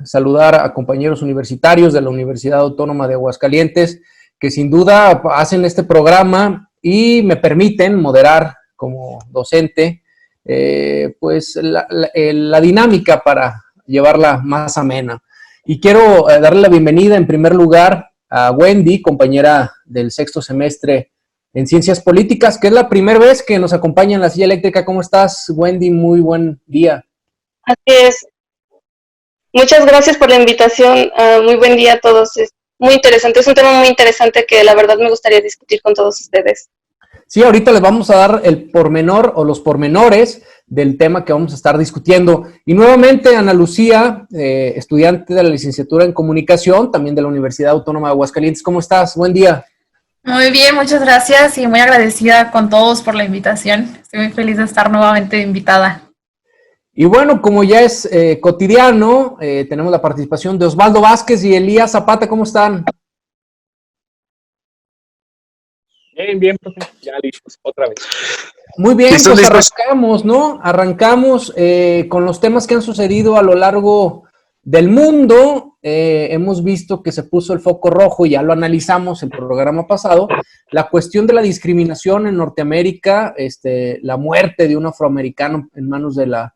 saludar a compañeros universitarios de la Universidad Autónoma de Aguascalientes, que sin duda hacen este programa y me permiten moderar como docente, pues la dinámica para llevarla más amena. Y quiero darle la bienvenida en primer lugar a Wendy, compañera del sexto semestre en Ciencias Políticas, que es la primera vez que nos acompaña en la silla eléctrica. ¿Cómo estás, Wendy? Muy buen día. Así es. Muchas gracias por la invitación. Muy buen día a todos. Es muy interesante. Es un tema muy interesante que la verdad me gustaría discutir con todos ustedes. Sí, ahorita les vamos a dar el pormenor o los pormenores del tema que vamos a estar discutiendo. Y nuevamente, Ana Lucía, estudiante de la licenciatura en Comunicación, también de la Universidad Autónoma de Aguascalientes. ¿Cómo estás? Buen día. Muy bien, muchas gracias y muy agradecida con todos por la invitación. Estoy muy feliz de estar nuevamente invitada. Y bueno, como ya es cotidiano, tenemos la participación de Osvaldo Vázquez y Elías Zapata. ¿Cómo están? Bien, bien, profe. Ya listos, otra vez. Muy bien, pues arrancamos, ¿no? Arrancamos con los temas que han sucedido a lo largo del mundo. Hemos visto que se puso el foco rojo, y ya lo analizamos en el programa pasado, la cuestión de la discriminación en Norteamérica, la muerte de un afroamericano en manos de la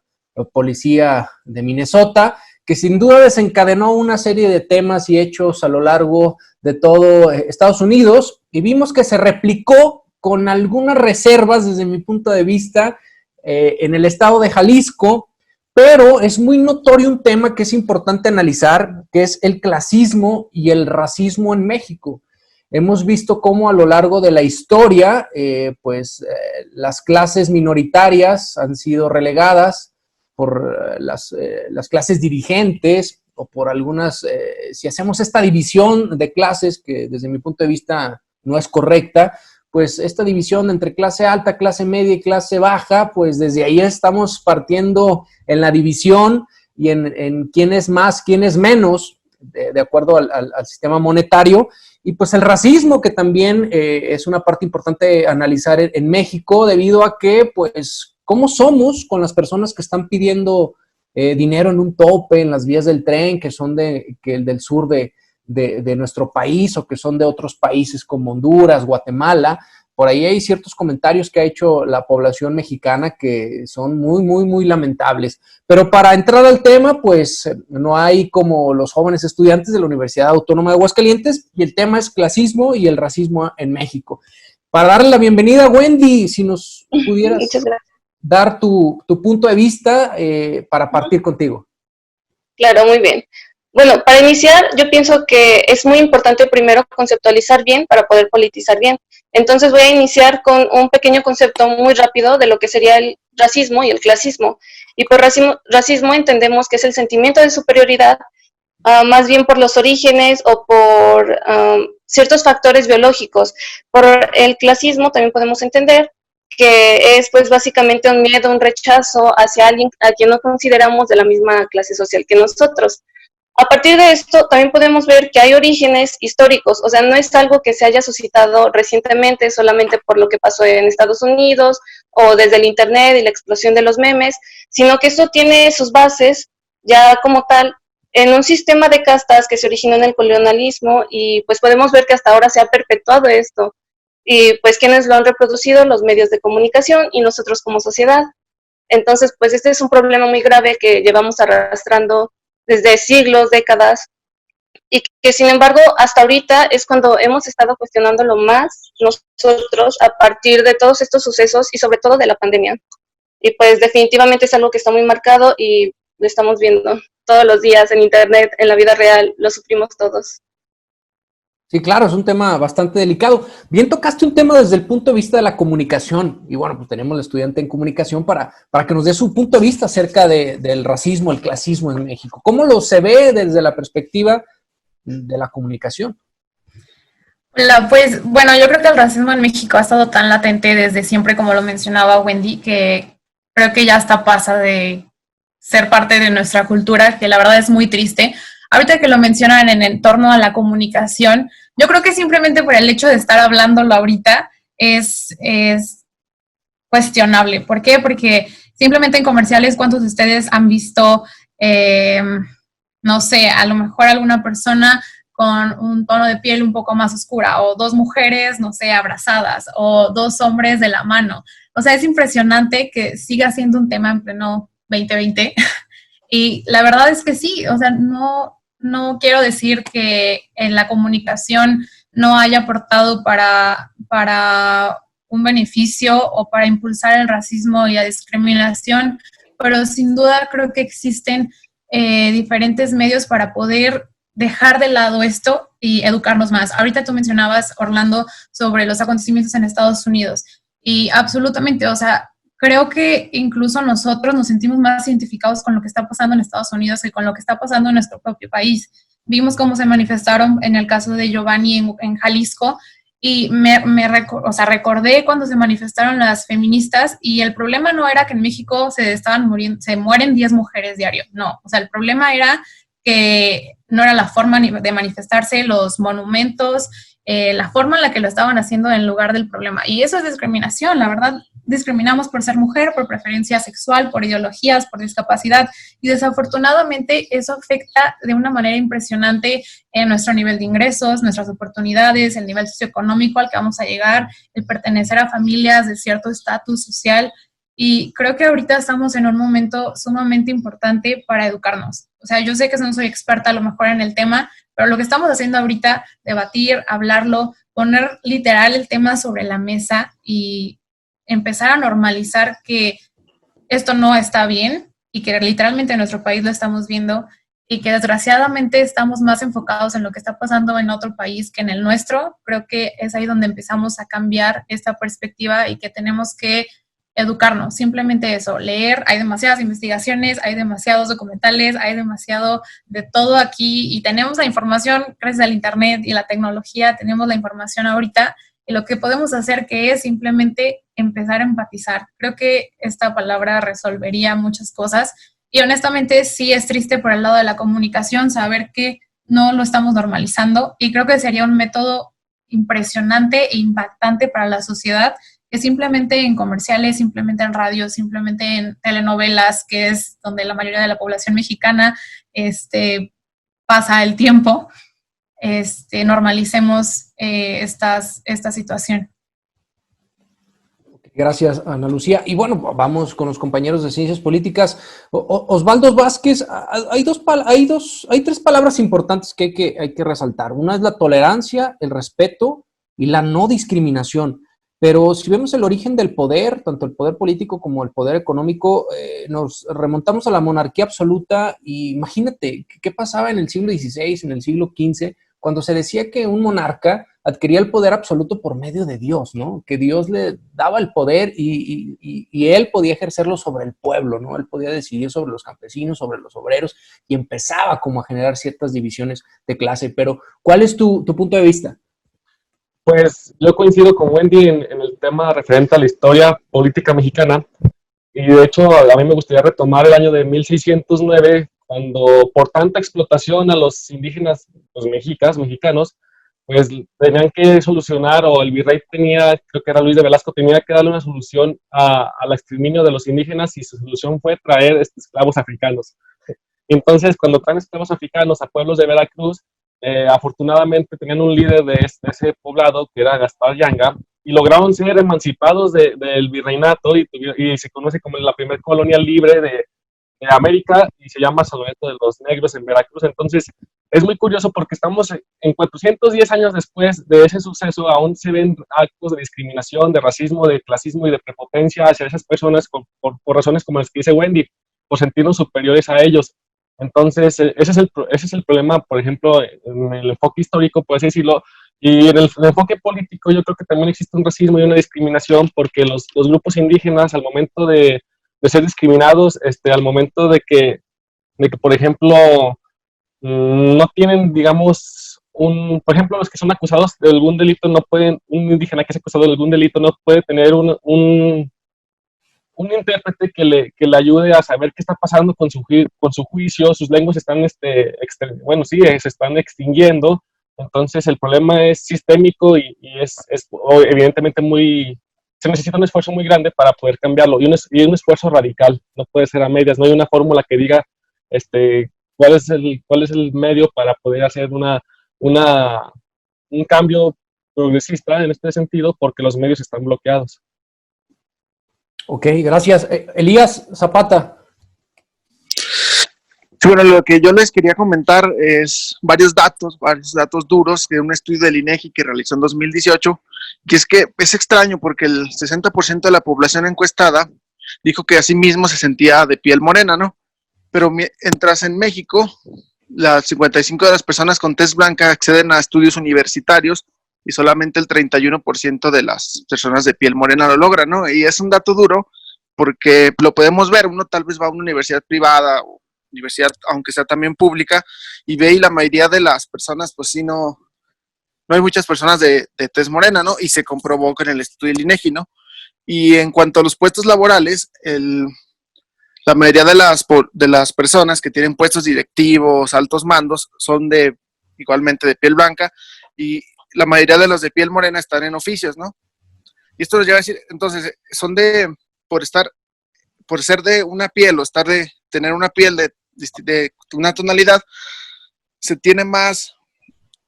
policía de Minnesota, que sin duda desencadenó una serie de temas y hechos a lo largo de todo Estados Unidos, y vimos que se replicó con algunas reservas desde mi punto de vista en el estado de Jalisco, pero es muy notorio un tema que es importante analizar, que es el clasismo y el racismo en México. Hemos visto cómo a lo largo de la historia, las clases minoritarias han sido relegadas por las clases dirigentes o por algunas, si hacemos esta división de clases, que desde mi punto de vista no es correcta, pues esta división entre clase alta, clase media y clase baja, pues desde ahí estamos partiendo en la división y en quién es más, quién es menos, de acuerdo al sistema monetario. Y pues el racismo, que también es una parte importante analizar en México, debido a que, pues, ¿cómo somos con las personas que están pidiendo dinero en un tope, en las vías del tren, que son del sur de nuestro país, o que son de otros países como Honduras, Guatemala? Por ahí hay ciertos comentarios que ha hecho la población mexicana que son muy, muy, muy lamentables. Pero para entrar al tema, pues no hay como los jóvenes estudiantes de la Universidad Autónoma de Aguascalientes, y el tema es clasismo y el racismo en México. Para darle la bienvenida, Wendy, si nos pudieras dar tu punto de vista para partir contigo. Claro, muy bien. Bueno, para iniciar, yo pienso que es muy importante primero conceptualizar bien para poder politizar bien. Entonces voy a iniciar con un pequeño concepto muy rápido de lo que sería el racismo y el clasismo. Y por racismo entendemos que es el sentimiento de superioridad, más bien por los orígenes o por ciertos factores biológicos. Por el clasismo también podemos entender que es pues básicamente un miedo, un rechazo hacia alguien a quien no consideramos de la misma clase social que nosotros. A partir de esto también podemos ver que hay orígenes históricos, o sea, no es algo que se haya suscitado recientemente solamente por lo que pasó en Estados Unidos o desde el internet y la explosión de los memes, sino que esto tiene sus bases ya como tal en un sistema de castas que se originó en el colonialismo, y pues podemos ver que hasta ahora se ha perpetuado esto, y pues quienes lo han reproducido, los medios de comunicación y nosotros como sociedad. Entonces pues este es un problema muy grave que llevamos arrastrando desde siglos, décadas, y que sin embargo hasta ahorita es cuando hemos estado cuestionándolo más nosotros a partir de todos estos sucesos y sobre todo de la pandemia. Y pues definitivamente es algo que está muy marcado y lo estamos viendo todos los días en internet, en la vida real, lo sufrimos todos. Sí, claro, es un tema bastante delicado. Bien, tocaste un tema desde el punto de vista de la comunicación, y bueno, pues tenemos al estudiante en comunicación para que nos dé su punto de vista acerca del racismo, el clasismo en México. ¿Cómo lo se ve desde la perspectiva de la comunicación? Pues bueno, yo creo que el racismo en México ha estado tan latente desde siempre, como lo mencionaba Wendy, que creo que ya hasta pasa de ser parte de nuestra cultura, que la verdad es muy triste. Ahorita que lo mencionan en torno a la comunicación, yo creo que simplemente por el hecho de estar hablándolo ahorita es cuestionable. ¿Por qué? Porque simplemente en comerciales, ¿cuántos de ustedes han visto no sé, a lo mejor alguna persona con un tono de piel un poco más oscura, o dos mujeres, no sé, abrazadas, o dos hombres de la mano. O sea, es impresionante que siga siendo un tema en pleno 2020. Y la verdad es que sí, o sea, no quiero decir que en la comunicación no haya aportado para un beneficio o para impulsar el racismo y la discriminación, pero sin duda creo que existen diferentes medios para poder dejar de lado esto y educarnos más. Ahorita tú mencionabas, Orlando, sobre los acontecimientos en Estados Unidos y absolutamente, o sea, creo que incluso nosotros nos sentimos más identificados con lo que está pasando en Estados Unidos que con lo que está pasando en nuestro propio país. Vimos cómo se manifestaron en el caso de Giovanni en Jalisco y o sea, recordé cuando se manifestaron las feministas y el problema no era que en México se mueren 10 mujeres diario, no, o sea, el problema era que no era la forma de manifestarse, los monumentos, la forma en la que lo estaban haciendo en lugar del problema. Y eso es discriminación, la verdad. Discriminamos por ser mujer, por preferencia sexual, por ideologías, por discapacidad. Y desafortunadamente eso afecta de una manera impresionante en nuestro nivel de ingresos, nuestras oportunidades, el nivel socioeconómico al que vamos a llegar, el pertenecer a familias de cierto estatus social. Y creo que ahorita estamos en un momento sumamente importante para educarnos. O sea, yo sé que no soy experta a lo mejor en el tema, pero lo que estamos haciendo ahorita, debatir, hablarlo, poner literal el tema sobre la mesa y empezar a normalizar que esto no está bien y que literalmente en nuestro país lo estamos viendo y que desgraciadamente estamos más enfocados en lo que está pasando en otro país que en el nuestro. Creo que es ahí donde empezamos a cambiar esta perspectiva y que tenemos que educarnos, simplemente eso, leer, hay demasiadas investigaciones, hay demasiados documentales, hay demasiado de todo aquí y tenemos la información gracias al internet y la tecnología, tenemos la información ahorita y lo que podemos hacer que es simplemente empezar a empatizar. Creo que esta palabra resolvería muchas cosas y honestamente sí es triste por el lado de la comunicación saber que no lo estamos normalizando y creo que sería un método impresionante e impactante para la sociedad que simplemente en comerciales, simplemente en radio, simplemente en telenovelas, que es donde la mayoría de la población mexicana pasa el tiempo, normalicemos esta situación. Gracias, Ana Lucía. Y bueno, vamos con los compañeros de Ciencias Políticas. Osvaldo Vázquez, hay tres palabras importantes que hay que resaltar. Una es la tolerancia, el respeto y la no discriminación. Pero si vemos el origen del poder, tanto el poder político como el poder económico, nos remontamos a la monarquía absoluta y imagínate qué pasaba en el siglo XVI, en el siglo XV, cuando se decía que un monarca adquiría el poder absoluto por medio de Dios, ¿no? Que Dios le daba el poder y él podía ejercerlo sobre el pueblo, ¿no? Él podía decidir sobre los campesinos, sobre los obreros y empezaba como a generar ciertas divisiones de clase. Pero, ¿cuál es tu punto de vista? Pues yo coincido con Wendy en el tema referente a la historia política mexicana y de hecho a mí me gustaría retomar el año de 1609 cuando por tanta explotación a los indígenas pues, mexicanos pues tenían que solucionar o el virrey tenía, creo que era Luis de Velasco, tenía que darle una solución al exterminio de los indígenas y su solución fue traer esclavos africanos. Entonces cuando traen esclavos africanos a pueblos de Veracruz, afortunadamente tenían un líder de ese poblado que era Gaspar Yanga y lograron ser emancipados del virreinato y se conoce como la primera colonia libre de América y se llama San Lorenzo de los Negros en Veracruz. Entonces es muy curioso porque estamos en 410 años después de ese suceso, aún se ven actos de discriminación, de racismo, de clasismo y de prepotencia hacia esas personas por razones como las que dice Wendy, por sentirnos superiores a ellos. Entonces, ese es el problema, por ejemplo, en el enfoque histórico, por así decirlo, y en el enfoque político yo creo que también existe un racismo y una discriminación porque los grupos indígenas al momento de ser discriminados, al momento de que por ejemplo, no tienen, digamos, por ejemplo, los que son acusados de algún delito no pueden, un indígena que es acusado de algún delito no puede tener un intérprete que le ayude a saber qué está pasando con su juicio, sus lenguas están, bueno, sí, se están extinguiendo, entonces el problema es sistémico y es evidentemente se necesita un esfuerzo muy grande para poder cambiarlo y un esfuerzo radical, no puede ser a medias, no hay una fórmula que diga, cuál es el medio para poder hacer un cambio progresista en este sentido, porque los medios están bloqueados. Ok, gracias. Elías Zapata. Sí, bueno, lo que yo les quería comentar es varios datos duros de un estudio del INEGI que realizó en 2018, que es que es extraño porque el 60% de la población encuestada dijo que a sí mismo se sentía de piel morena, ¿no? Pero mientras en México, las 55% de las personas con tez blanca acceden a estudios universitarios y solamente el 31% de las personas de piel morena lo logran, ¿no? Y es un dato duro porque lo podemos ver, uno tal vez va a una universidad privada o universidad, aunque sea también pública, y ve y la mayoría de las personas, pues sí, no hay muchas personas de tez morena, ¿no? Y se comprobó con el estudio del INEGI, ¿no? Y en cuanto a los puestos laborales, la mayoría de las personas que tienen puestos directivos, altos mandos, son igualmente de piel blanca, y la mayoría de los de piel morena están en oficios, ¿no? Y esto nos lleva a decir, entonces, por ser de una piel o tener una piel de una tonalidad, se tiene más,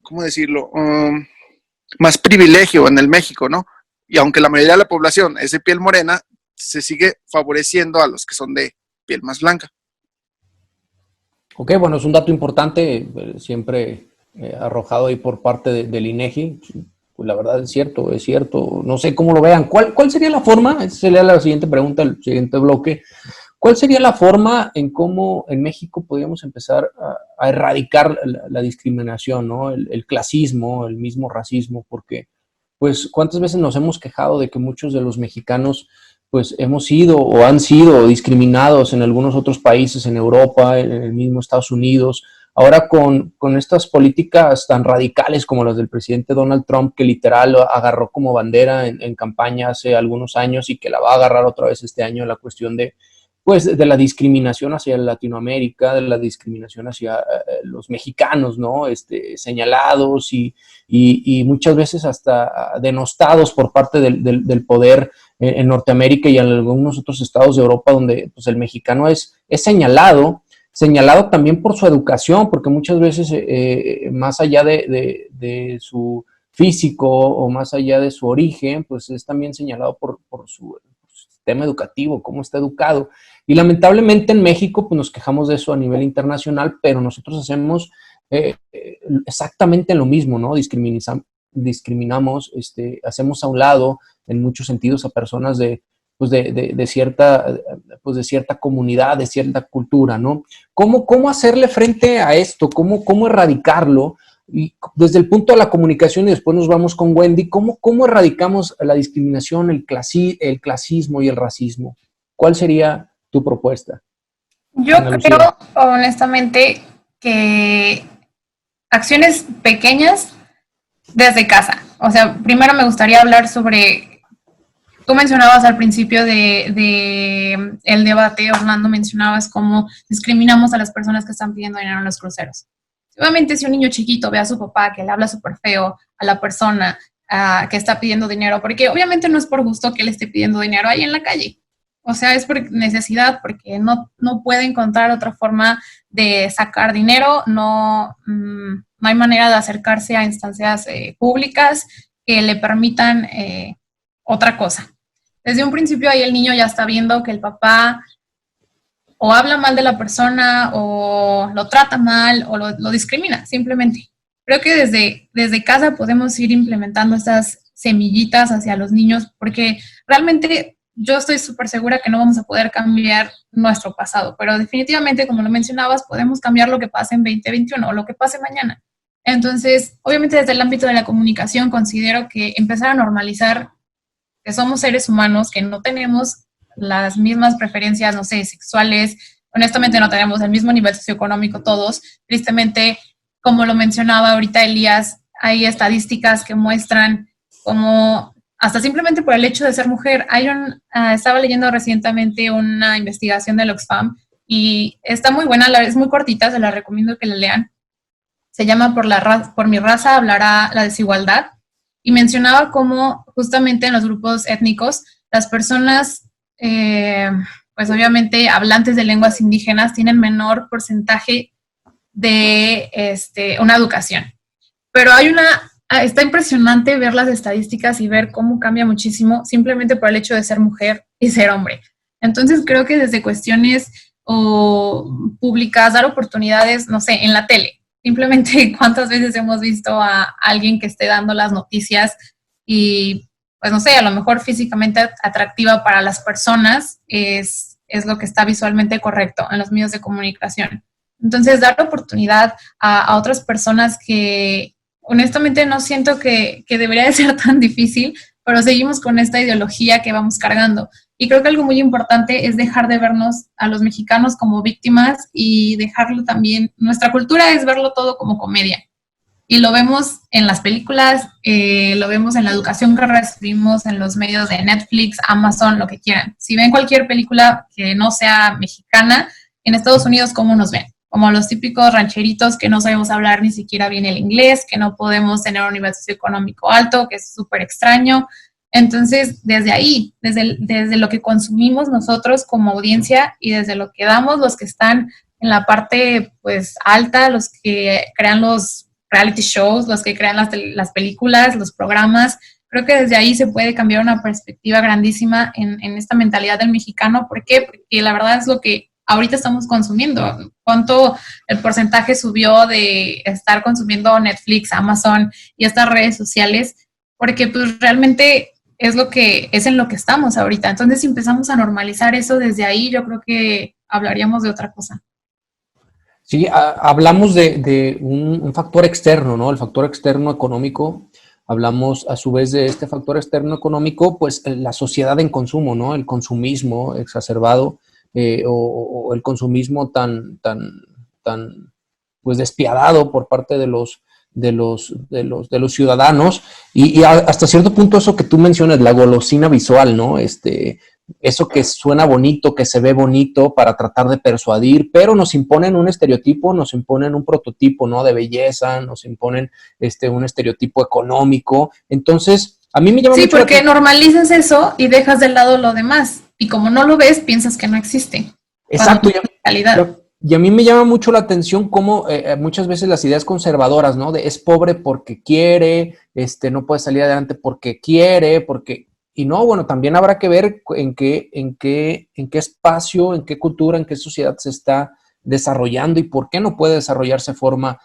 ¿cómo decirlo? Más privilegio en el México, ¿no? Y aunque la mayoría de la población es de piel morena, se sigue favoreciendo a los que son de piel más blanca. Ok, bueno, es un dato importante, siempre arrojado ahí por parte del INEGI. Pues la verdad es cierto. No sé cómo lo vean. ¿Cuál sería la forma? Esa sería la siguiente pregunta, el siguiente bloque. ¿Cuál sería la forma en cómo en México podríamos empezar a erradicar la discriminación, ¿no? El clasismo, el mismo racismo, porque, pues, ¿cuántas veces nos hemos quejado de que muchos de los mexicanos, pues, hemos sido o han sido discriminados en algunos otros países, en Europa, en el mismo Estados Unidos? Ahora con estas políticas tan radicales como las del presidente Donald Trump, que literal agarró como bandera en campaña hace algunos años y que la va a agarrar otra vez este año, la cuestión de la discriminación hacia Latinoamérica, de la discriminación hacia los mexicanos, ¿no? Señalados y muchas veces hasta denostados por parte del poder en Norteamérica y en algunos otros estados de Europa donde pues, el mexicano es señalado también por su educación, porque muchas veces más allá de su físico o más allá de su origen, pues es también señalado por su sistema educativo, cómo está educado. Y lamentablemente en México pues nos quejamos de eso a nivel internacional, pero nosotros hacemos exactamente lo mismo, ¿no? Discriminamos, hacemos a un lado en muchos sentidos a personas de cierta comunidad, de cierta cultura, ¿no? ¿Cómo hacerle frente a esto? ¿Cómo erradicarlo? Y desde el punto de la comunicación, y después nos vamos con Wendy, ¿cómo erradicamos la discriminación, el clasismo y el racismo? ¿Cuál sería tu propuesta? Yo creo, honestamente, que acciones pequeñas desde casa. O sea, primero me gustaría hablar sobre, tú mencionabas al principio de el debate, Orlando, mencionabas cómo discriminamos a las personas que están pidiendo dinero en los cruceros. Obviamente, si un niño chiquito ve a su papá que le habla súper feo a la persona que está pidiendo dinero, porque obviamente no es por gusto que le esté pidiendo dinero ahí en la calle. O sea, es por necesidad, porque no puede encontrar otra forma de sacar dinero, no hay manera de acercarse a instancias públicas que le permitan otra cosa. Desde un principio ahí el niño ya está viendo que el papá o habla mal de la persona, o lo trata mal, o lo discrimina, simplemente. Creo que desde casa podemos ir implementando estas semillitas hacia los niños, porque realmente yo estoy súper segura que no vamos a poder cambiar nuestro pasado, pero definitivamente, como lo mencionabas, podemos cambiar lo que pase en 2021 o lo que pase mañana. Entonces, obviamente desde el ámbito de la comunicación considero que empezar a normalizar que somos seres humanos, que no tenemos las mismas preferencias, no sé, sexuales, honestamente no tenemos el mismo nivel socioeconómico todos. Tristemente, como lo mencionaba ahorita Elías, hay estadísticas que muestran cómo hasta simplemente por el hecho de ser mujer, estaba leyendo recientemente una investigación del Oxfam y está muy buena, es muy cortita, se la recomiendo que la lean. Se llama Por mi raza hablará la desigualdad, y mencionaba cómo justamente en los grupos étnicos las personas pues obviamente hablantes de lenguas indígenas tienen menor porcentaje de una educación. Pero está impresionante ver las estadísticas y ver cómo cambia muchísimo simplemente por el hecho de ser mujer y ser hombre. Entonces creo que desde cuestiones públicas, dar oportunidades, no sé, en la tele. Simplemente cuántas veces hemos visto a alguien que esté dando las noticias y, pues no sé, a lo mejor físicamente atractiva para las personas es lo que está visualmente correcto en los medios de comunicación. Entonces, dar oportunidad a otras personas que honestamente no siento que debería de ser tan difícil, pero seguimos con esta ideología que vamos cargando. Y creo que algo muy importante es dejar de vernos a los mexicanos como víctimas y dejarlo también, nuestra cultura es verlo todo como comedia. Y lo vemos en las películas, lo vemos en la educación que recibimos, en los medios de Netflix, Amazon, lo que quieran. Si ven cualquier película que no sea mexicana, en Estados Unidos, ¿cómo nos ven? Como los típicos rancheritos que no sabemos hablar ni siquiera bien el inglés, que no podemos tener un nivel socioeconómico alto, que es súper extraño. Entonces, desde ahí, desde lo que consumimos nosotros como audiencia y desde lo que damos los que están en la parte pues alta, los que crean los reality shows, los que crean las películas, los programas, creo que desde ahí se puede cambiar una perspectiva grandísima en esta mentalidad del mexicano. ¿Por qué? Porque la verdad es lo que ahorita estamos consumiendo. ¿Cuánto el porcentaje subió de estar consumiendo Netflix, Amazon y estas redes sociales? Porque pues realmente es en lo que estamos ahorita. Entonces, si empezamos a normalizar eso desde ahí, yo creo que hablaríamos de otra cosa. Sí, hablamos de un factor externo, ¿no? El factor externo económico. Hablamos a su vez de este factor externo económico, pues la sociedad en consumo, ¿no? El consumismo exacerbado o el consumismo tan pues despiadado por parte de los ciudadanos y hasta cierto punto eso que tú mencionas, la golosina visual, ¿no? Eso que suena bonito, que se ve bonito para tratar de persuadir, pero nos imponen un estereotipo, nos imponen un prototipo, ¿no? De belleza, nos imponen un estereotipo económico. Entonces, a mí me llama mucho la atención. Sí, porque normalizas eso y dejas de lado lo demás. Y como no lo ves, piensas que no existe. Exacto. Calidad. Y a mí me llama mucho la atención cómo muchas veces las ideas conservadoras, ¿no? De es pobre porque quiere, no puede salir adelante porque quiere, y no, bueno, también habrá que ver en qué espacio, en qué cultura, en qué sociedad se está desarrollando y por qué no puede desarrollarse de forma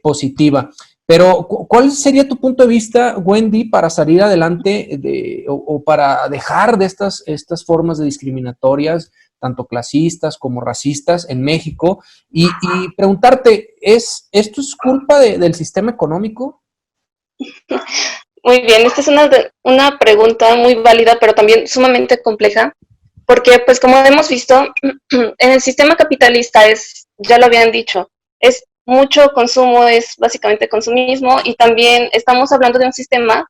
positiva. Pero, ¿cuál sería tu punto de vista, Wendy, para salir adelante o para dejar de estas formas de discriminatorias, tanto clasistas como racistas en México? Y preguntarte, ¿esto es culpa del sistema económico? Muy bien, esta es una pregunta muy válida, pero también sumamente compleja, porque pues como hemos visto, en el sistema capitalista ya lo habían dicho, es mucho consumo, es básicamente consumismo, y también estamos hablando de un sistema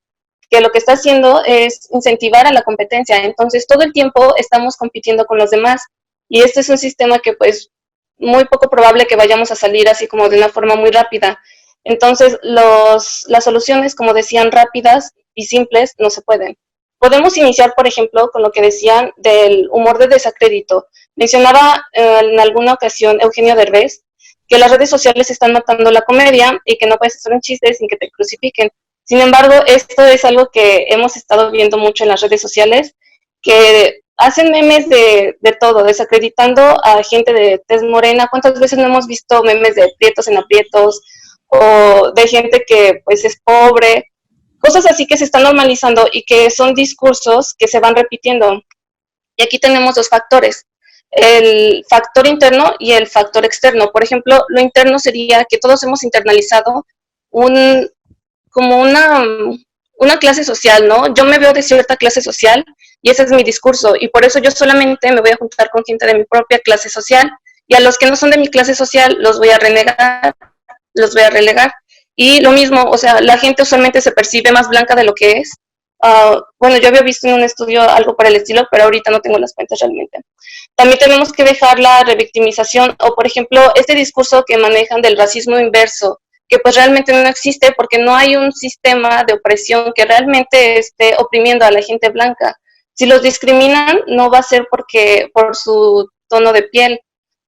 que lo que está haciendo es incentivar a la competencia. Entonces todo el tiempo estamos compitiendo con los demás, y este es un sistema que pues muy poco probable que vayamos a salir así como de una forma muy rápida. Entonces las soluciones, como decían, rápidas y simples no se pueden. Podemos iniciar, por ejemplo, con lo que decían del humor de desacrédito. Mencionaba en alguna ocasión Eugenio Derbez que las redes sociales están matando la comedia y que no puedes hacer un chiste sin que te crucifiquen. Sin embargo, esto es algo que hemos estado viendo mucho en las redes sociales, que hacen memes de todo, desacreditando a gente de tez morena. ¿Cuántas veces no hemos visto memes de prietos en aprietos o de gente que pues es pobre? Cosas así que se están normalizando y que son discursos que se van repitiendo. Y aquí tenemos dos factores, el factor interno y el factor externo. Por ejemplo, lo interno sería que todos hemos internalizado como una clase social, ¿no? Yo me veo de cierta clase social y ese es mi discurso, y por eso yo solamente me voy a juntar con gente de mi propia clase social, y a los que no son de mi clase social los voy a renegar, los voy a relegar. Y lo mismo, o sea, la gente usualmente se percibe más blanca de lo que es. Bueno, yo había visto en un estudio algo por el estilo, pero ahorita no tengo las cuentas realmente. También tenemos que dejar la revictimización, o por ejemplo, este discurso que manejan del racismo inverso, que pues realmente no existe porque no hay un sistema de opresión que realmente esté oprimiendo a la gente blanca. Si los discriminan, no va a ser por su tono de piel,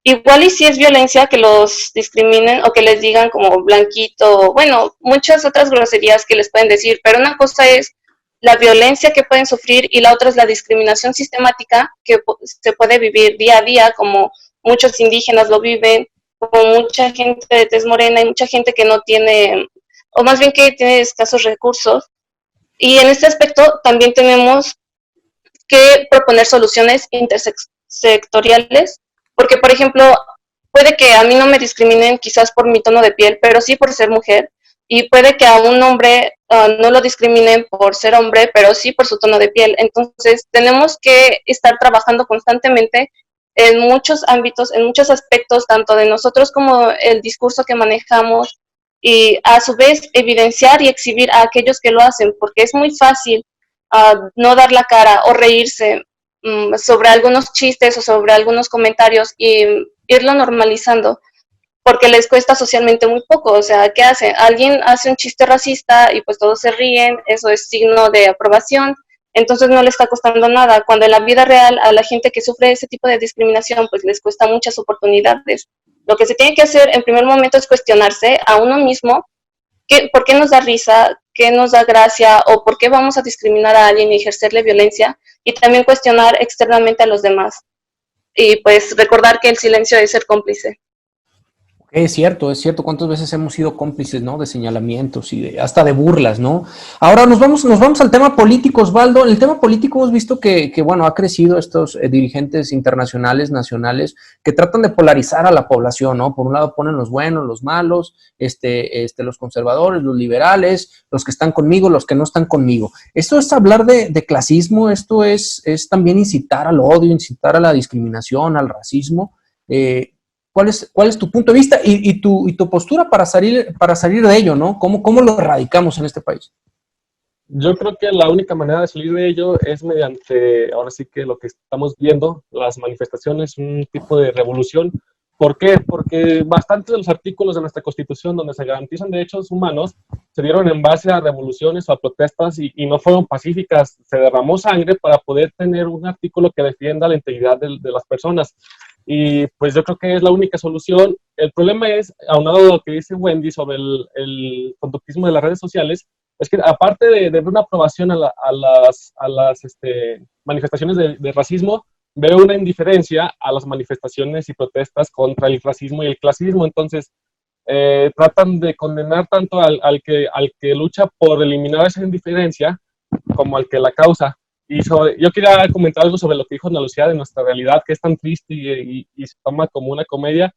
igual y si es violencia que los discriminen o que les digan como blanquito, bueno, muchas otras groserías que les pueden decir, pero una cosa es la violencia que pueden sufrir y la otra es la discriminación sistemática que se puede vivir día a día, como muchos indígenas lo viven, como mucha gente de tez morena y mucha gente que no tiene, o más bien que tiene escasos recursos. Y en este aspecto también tenemos que proponer soluciones intersectoriales, porque, por ejemplo, puede que a mí no me discriminen quizás por mi tono de piel, pero sí por ser mujer, y puede que a un hombre no lo discriminen por ser hombre, pero sí por su tono de piel. Entonces, tenemos que estar trabajando constantemente en muchos ámbitos, en muchos aspectos, tanto de nosotros como el discurso que manejamos, y a su vez evidenciar y exhibir a aquellos que lo hacen, porque es muy fácil no dar la cara o reírse sobre algunos chistes o sobre algunos comentarios y irlo normalizando, porque les cuesta socialmente muy poco. O sea, ¿qué hace? Alguien hace un chiste racista y pues todos se ríen, eso es signo de aprobación, entonces no le está costando nada, cuando en la vida real a la gente que sufre ese tipo de discriminación pues les cuesta muchas oportunidades. Lo que se tiene que hacer en primer momento es cuestionarse a uno mismo ¿por qué nos da risa? ¿Qué nos da gracia? ¿O por qué vamos a discriminar a alguien y ejercerle violencia? Y también cuestionar externamente a los demás. Y pues recordar que el silencio es ser cómplice. Es cierto, es cierto. ¿Cuántas veces hemos sido cómplices, ¿no? De señalamientos y hasta de burlas, ¿no? Ahora nos vamos al tema político, Osvaldo. En el tema político hemos visto que bueno, ha crecido estos dirigentes internacionales, nacionales, que tratan de polarizar a la población, ¿no? Por un lado ponen los buenos, los malos, los conservadores, los liberales, los que están conmigo, los que no están conmigo. Esto es hablar de clasismo, esto es también incitar al odio, incitar a la discriminación, al racismo. ¿Cuál es tu punto de vista y tu postura para salir de ello, ¿no? ¿Cómo lo erradicamos en este país? Yo creo que la única manera de salir de ello es mediante, ahora sí que lo que estamos viendo, las manifestaciones, un tipo de revolución. ¿Por qué? Porque bastantes de los artículos de nuestra Constitución donde se garantizan derechos humanos se dieron en base a revoluciones o a protestas y no fueron pacíficas. Se derramó sangre para poder tener un artículo que defienda la integridad de las personas. Y pues yo creo que es la única solución. El problema es, aunado a lo que dice Wendy sobre el conductismo de las redes sociales, es que aparte de una aprobación a las manifestaciones de racismo, veo una indiferencia a las manifestaciones y protestas contra el racismo y el clasismo. Entonces, tratan de condenar tanto al que lucha por eliminar esa indiferencia como al que la causa. Y yo quería comentar algo sobre lo que dijo Ana Lucía de nuestra realidad, que es tan triste y se toma como una comedia.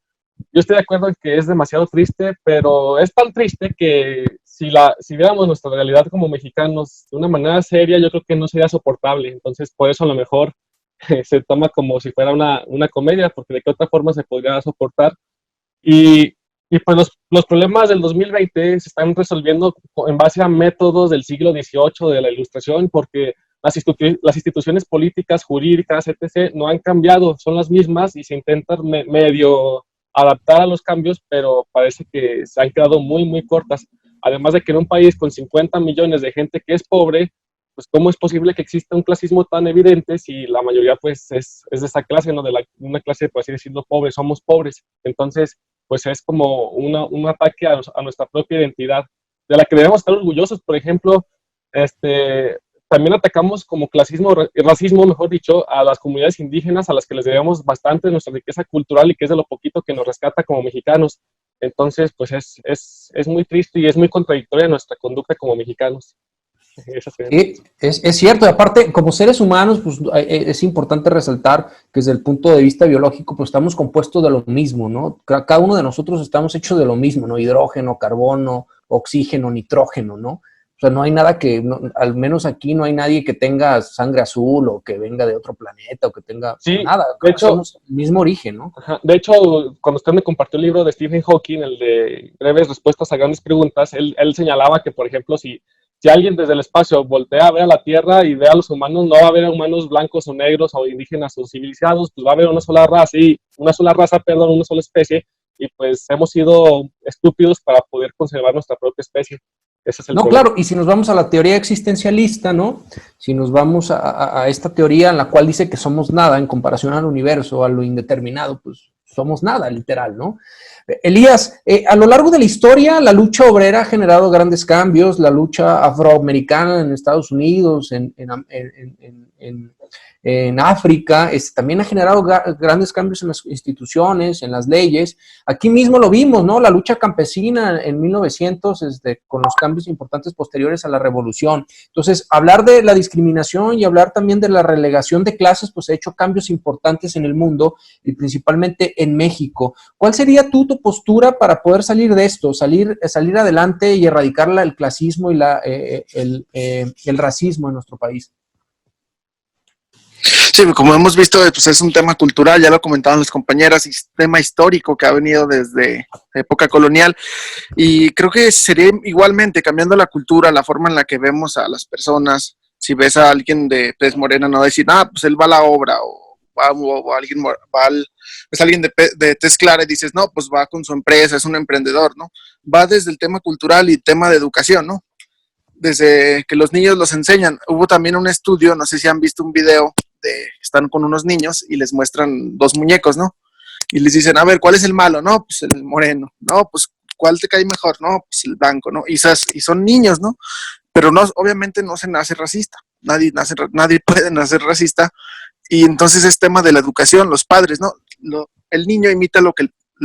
Yo estoy de acuerdo en que es demasiado triste, pero es tan triste que si viéramos nuestra realidad como mexicanos de una manera seria, yo creo que no sería soportable. Entonces, por eso a lo mejor se toma como si fuera una comedia, porque de qué otra forma se podría soportar. Y pues los problemas del 2020 se están resolviendo en base a métodos del siglo XVIII de la Ilustración, porque las instituciones políticas, jurídicas, etc., no han cambiado, son las mismas y se intentan medio adaptar a los cambios, pero parece que se han quedado muy, muy cortas. Además de que en un país con 50 millones de gente que es pobre, pues cómo es posible que exista un clasismo tan evidente si la mayoría pues es de esa clase, ¿no? Una clase, por así decirlo, pobre, somos pobres. Entonces, pues es como un ataque a nuestra propia identidad, de la que debemos estar orgullosos. Por ejemplo, también atacamos como racismo, mejor dicho, a las comunidades indígenas, a las que les debemos bastante de nuestra riqueza cultural y que es de lo poquito que nos rescata como mexicanos. Entonces, pues es muy triste y es muy contradictoria nuestra conducta como mexicanos. Es cierto, y aparte, como seres humanos, pues es importante resaltar que desde el punto de vista biológico, pues estamos compuestos de lo mismo, ¿no? Cada uno de nosotros estamos hechos de lo mismo, ¿no? Hidrógeno, carbono, oxígeno, nitrógeno, ¿no? O sea, no hay nada al menos aquí no hay nadie que tenga sangre azul o que venga de otro planeta o que tenga nada. De hecho, somos el mismo origen, ¿no? Ajá, de hecho, cuando usted me compartió el libro de Stephen Hawking, el de Breves Respuestas a Grandes Preguntas, él señalaba que, por ejemplo, si alguien desde el espacio voltea a ver a la Tierra y ve a los humanos, no va a haber humanos blancos o negros o indígenas o civilizados, pues va a haber una sola raza, una sola especie, y pues hemos sido estúpidos para poder conservar nuestra propia especie. Ese es el problema. Claro, y si nos vamos a la teoría existencialista, ¿no? Si nos vamos a esta teoría en la cual dice que somos nada en comparación al universo, a lo indeterminado, pues somos nada, literal, ¿no? Elías, a lo largo de la historia, la lucha obrera ha generado grandes cambios, la lucha afroamericana en Estados Unidos, en África, también ha generado grandes cambios en las instituciones, en las leyes. Aquí mismo lo vimos, ¿no? La lucha campesina en 1900, con los cambios importantes posteriores a la revolución. Entonces, hablar de la discriminación y hablar también de la relegación de clases, pues ha hecho cambios importantes en el mundo y principalmente en México. ¿Cuál sería tu postura para poder salir de esto, salir adelante y erradicar el clasismo y el racismo en nuestro país? Sí, como hemos visto, pues es un tema cultural, ya lo comentaban las compañeras, y tema histórico que ha venido desde época colonial, y creo que sería igualmente cambiando la cultura, la forma en la que vemos a las personas. Si ves a alguien de tez morena, no decir, pues él va a la obra, o alguien es alguien de tez clara y dices, no, pues va con su empresa, es un emprendedor, ¿no? Va desde el tema cultural y tema de educación, ¿no? Desde que los niños los enseñan. Hubo también un estudio, no sé si han visto un video, están con unos niños y les muestran dos muñecos, ¿no? Y les dicen, a ver, ¿cuál es el malo? No, pues el moreno. No, pues ¿cuál te cae mejor? No, pues el blanco, ¿no? Y son niños, ¿no? Pero no, obviamente no se nace racista. Nadie puede nacer racista. Y entonces es tema de la educación, los padres, ¿no? El niño imita lo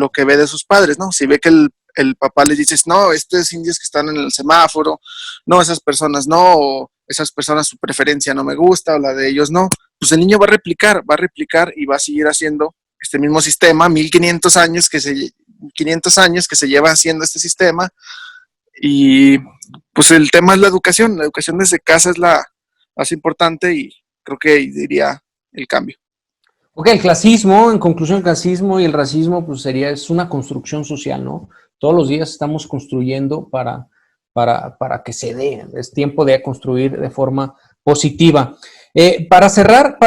que ve de sus padres, ¿no? Si ve que el papá les dice, no, estos indios que están en el semáforo, no, esas personas no, o esas personas su preferencia no me gusta, o la de ellos no, pues el niño va a replicar y va a seguir haciendo este mismo sistema, 500 años que se lleva haciendo este sistema. Y pues el tema es la educación desde casa es la más importante, y creo que diría el cambio. Ok, el clasismo, en conclusión, el clasismo y el racismo, pues es una construcción social, ¿no? Todos los días estamos construyendo para que se dé. Es tiempo de construir de forma positiva. Para cerrar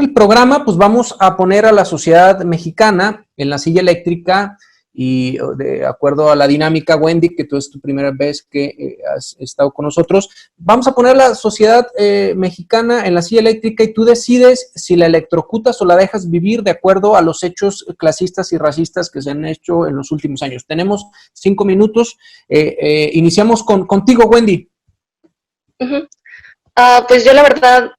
el programa, pues vamos a poner a la sociedad mexicana en la silla eléctrica, y de acuerdo a la dinámica, Wendy, que tú es tu primera vez que has estado con nosotros, vamos a poner a la sociedad mexicana en la silla eléctrica y tú decides si la electrocutas o la dejas vivir de acuerdo a los hechos clasistas y racistas que se han hecho en los últimos años. Tenemos 5 minutos. Iniciamos contigo, Wendy. Pues yo la verdad,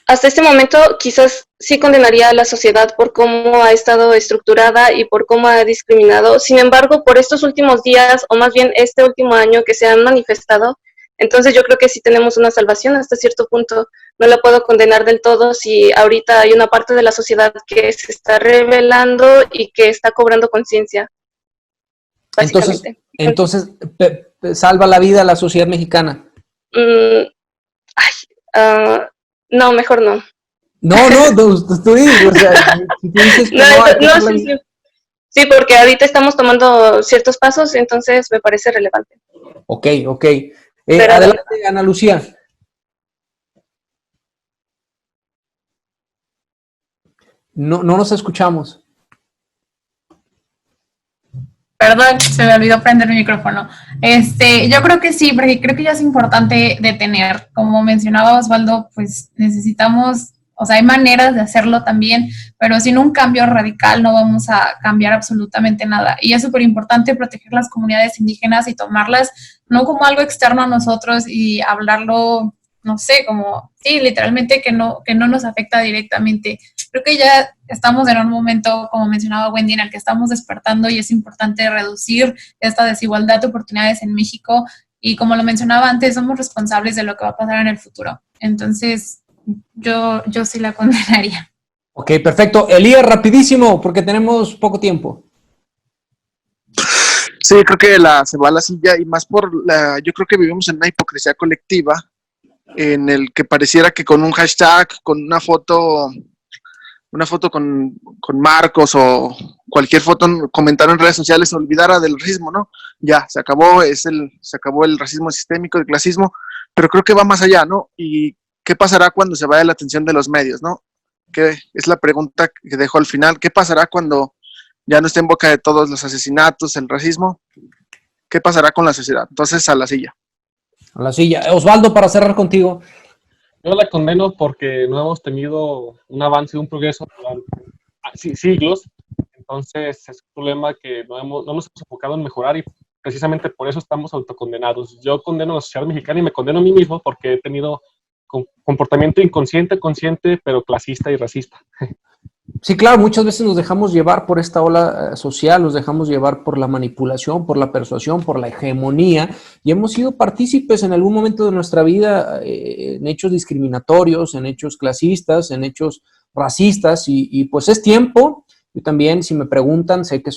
hasta este momento quizás sí condenaría a la sociedad por cómo ha estado estructurada y por cómo ha discriminado. Sin embargo, por estos últimos días, o más bien este último año que se han manifestado, entonces yo creo que sí tenemos una salvación hasta cierto punto. No la puedo condenar del todo si ahorita hay una parte de la sociedad que se está rebelando y que está cobrando conciencia. Entonces salva la vida a la sociedad mexicana. No, mejor no. No, tú dices, o sea, si tú dices que sí, porque ahorita estamos tomando ciertos pasos, entonces me parece relevante. Ok. Adelante, Ana Lucía. No nos escuchamos. Perdón, se me olvidó prender mi micrófono. Yo creo que sí, porque creo que ya es importante detener. Como mencionaba Osvaldo, pues necesitamos, o sea, hay maneras de hacerlo también, pero sin un cambio radical no vamos a cambiar absolutamente nada. Y es súper importante proteger las comunidades indígenas y tomarlas no como algo externo a nosotros y hablarlo, no sé, como, sí, literalmente que no nos afecta directamente. Creo que ya estamos en un momento, como mencionaba Wendy, en el que estamos despertando y es importante reducir esta desigualdad de oportunidades en México y como lo mencionaba antes, somos responsables de lo que va a pasar en el futuro. Entonces, yo sí la condenaría. Ok, perfecto. Elías, rapidísimo, porque tenemos poco tiempo. Sí, creo que se va a la silla, y más yo creo que vivimos en una hipocresía colectiva en el que pareciera que con un hashtag, con una foto con Marcos o cualquier foto, comentario en redes sociales, se olvidara del racismo, ¿no? Ya, se acabó el racismo sistémico, el clasismo, pero creo que va más allá, ¿no? ¿Y qué pasará cuando se vaya la atención de los medios, ¿no? Que es la pregunta que dejo al final. ¿Qué pasará cuando ya no esté en boca de todos los asesinatos, el racismo? ¿Qué pasará con la sociedad? Entonces, a la silla. A la silla. Osvaldo, para cerrar contigo. Yo la condeno porque no hemos tenido un avance, un progreso durante siglos en Entonces es un problema que no nos hemos enfocado en mejorar y precisamente por eso estamos autocondenados. Yo condeno a la sociedad mexicana y me condeno a mí mismo porque he tenido comportamiento inconsciente, consciente, pero clasista y racista. Sí, claro, muchas veces nos dejamos llevar por esta ola social, nos dejamos llevar por la manipulación, por la persuasión, por la hegemonía, y hemos sido partícipes en algún momento de nuestra vida en hechos discriminatorios, en hechos clasistas, en hechos racistas, y pues es tiempo. Yo también, si me preguntan, sé que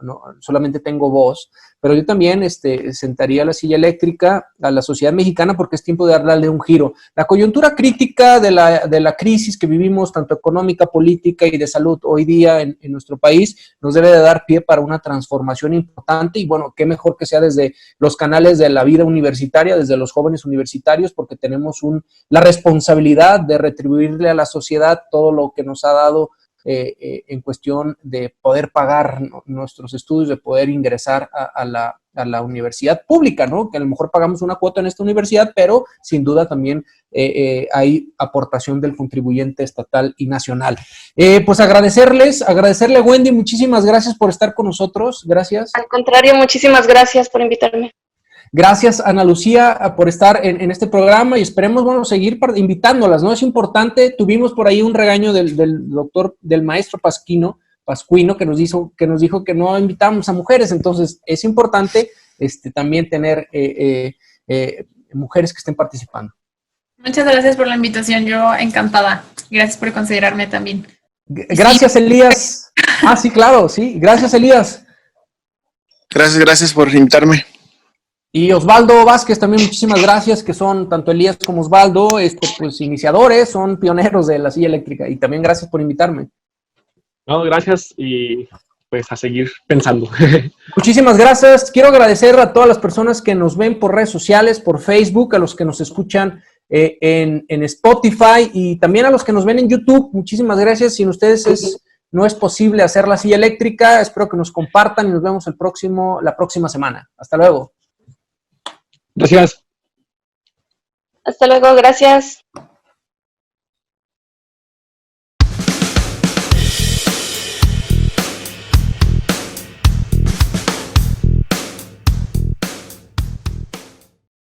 no, solamente tengo voz, pero yo también sentaría la silla eléctrica a la sociedad mexicana porque es tiempo de darle un giro. La coyuntura crítica de la crisis que vivimos, tanto económica, política y de salud hoy día en nuestro país, nos debe de dar pie para una transformación importante y bueno, qué mejor que sea desde los canales de la vida universitaria, desde los jóvenes universitarios, porque tenemos la responsabilidad de retribuirle a la sociedad todo lo que nos ha dado en cuestión de poder pagar nuestros estudios, de poder ingresar a la universidad pública, ¿no? Que a lo mejor pagamos una cuota en esta universidad, pero sin duda también hay aportación del contribuyente estatal y nacional. Pues agradecerle a Wendy, muchísimas gracias por estar con nosotros, gracias. Al contrario, muchísimas gracias por invitarme. Gracias, Ana Lucía, por estar en este programa y esperemos, bueno, seguir invitándolas, ¿no? Es importante, tuvimos por ahí un regaño del maestro Pascuino, que nos dijo que no invitamos a mujeres, entonces es importante también tener mujeres que estén participando. Muchas gracias por la invitación, yo encantada. Gracias por considerarme también. Gracias, Elías. Sí, claro, sí. Gracias, Elías. Gracias por invitarme. Y Osvaldo Vázquez, también muchísimas gracias, que son tanto Elías como Osvaldo, pues iniciadores, son pioneros de la silla eléctrica. Y también gracias por invitarme. No, gracias y pues a seguir pensando. Muchísimas gracias. Quiero agradecer a todas las personas que nos ven por redes sociales, por Facebook, a los que nos escuchan en Spotify y también a los que nos ven en YouTube. Muchísimas gracias. Sin ustedes no es posible hacer la silla eléctrica. Espero que nos compartan y nos vemos la próxima semana. Hasta luego. Gracias. Hasta luego, gracias.